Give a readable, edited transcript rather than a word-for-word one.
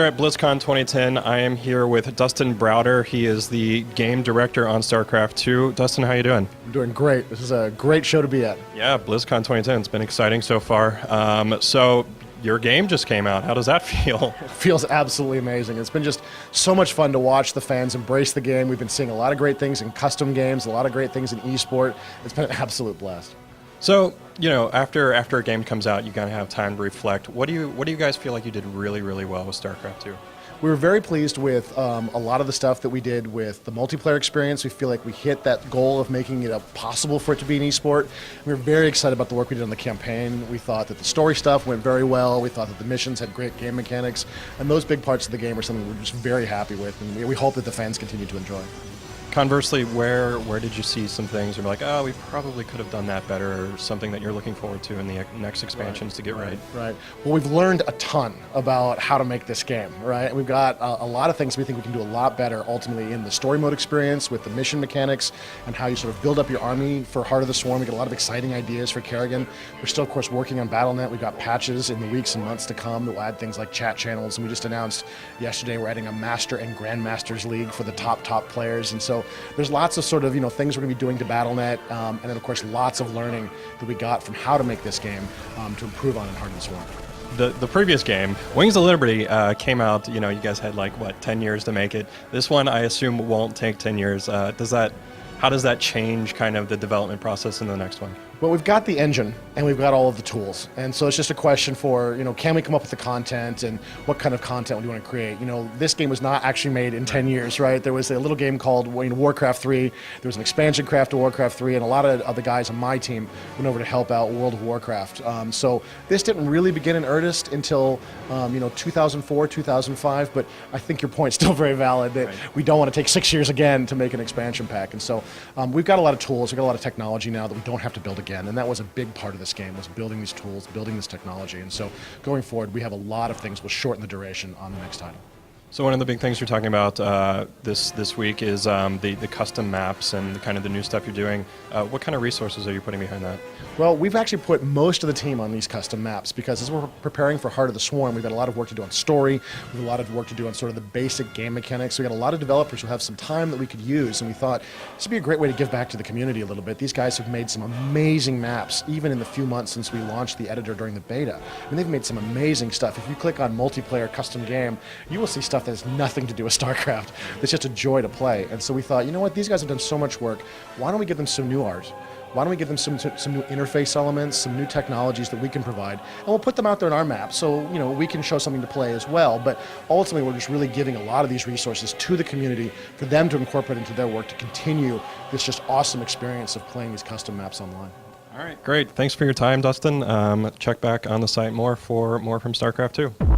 at BlizzCon 2010. I am here with Dustin Browder. He is the game director on Starcraft II. Dustin, how you doing? I'm doing great. This is a great show to be at. Yeah, BlizzCon 2010. It's been exciting so far. So your game just came out. How does that feel? It feels absolutely amazing. It's been just so much fun to watch the fans embrace the game. We've been seeing a lot of great things in custom games, a lot of great things in esport. It's been an absolute blast. So, you know, after a game comes out, you gotta have time to reflect. What do you guys feel like you did really, really well with StarCraft II? We were very pleased with a lot of the stuff that we did with the multiplayer experience. We feel like we hit that goal of making it possible for it to be an esport. We were very excited about the work we did on the campaign. We thought that the story stuff went very well. We thought that the missions had great game mechanics. And those big parts of the game are something we're just very happy with. And we hope that the fans continue to enjoy. Conversely, where did you see some things where you're like, oh, we probably could have done that better, or something that you're looking forward to in the next expansions to get right? Right. Well, we've learned a ton about how to make this game, right? We've got a lot of things we think we can do a lot better ultimately in the story mode experience with the mission mechanics and how you sort of build up your army for Heart of the Swarm. We got a lot of exciting ideas for Kerrigan. We're still, of course, working on BattleNet. We've got patches in the weeks and months to come that will add things like chat channels. And we just announced yesterday we're adding a Master and Grandmasters League for the top players. And so there's lots of sort of, things we're going to be doing to BattleNet, and then, of course, lots of learning that we got from how to make this game to improve on in Heart of the Swarm. The previous game, Wings of Liberty, came out, you guys had 10 years to make it. This one, I assume, won't take 10 years. How does that change kind of the development process in the next one? Well, we've got the engine and we've got all of the tools. And so it's just a question for, can we come up with the content and what kind of content we want to create? This game was not actually made in 10 years, right? There was a little game called Warcraft 3. There was an expansion craft to Warcraft 3, and a lot of the guys on my team went over to help out World of Warcraft. So this didn't really begin in earnest until, 2004, 2005, but I think your point's still very valid that we don't want to take 6 years again to make an expansion pack. And so we've got a lot of tools, we've got a lot of technology now that we don't have to build again, and that was a big part of this game, was building these tools, building this technology. And so going forward, we have a lot of things. We'll shorten the duration on the next title. So one of the big things you're talking about this week is the custom maps and kind of the new stuff you're doing. What kind of resources are you putting behind that? Well, we've actually put most of the team on these custom maps because as we're preparing for Heart of the Swarm, we've got a lot of work to do on story, we've got a lot of work to do on sort of the basic game mechanics. We've got a lot of developers who have some time that we could use, and we thought this would be a great way to give back to the community a little bit. These guys have made some amazing maps, even in the few months since we launched the editor during the beta. I mean, they've made some amazing stuff. If you click on multiplayer custom game, you will see stuff that has nothing to do with StarCraft. It's just a joy to play. And so we thought, these guys have done so much work. Why don't we give them some new art? Why don't we give them some new interface elements, some new technologies that we can provide, and we'll put them out there in our map so we can show something to play as well. But ultimately, we're just really giving a lot of these resources to the community for them to incorporate into their work to continue this just awesome experience of playing these custom maps online. All right, great. Thanks for your time, Dustin. Check back on the site more for more from StarCraft II.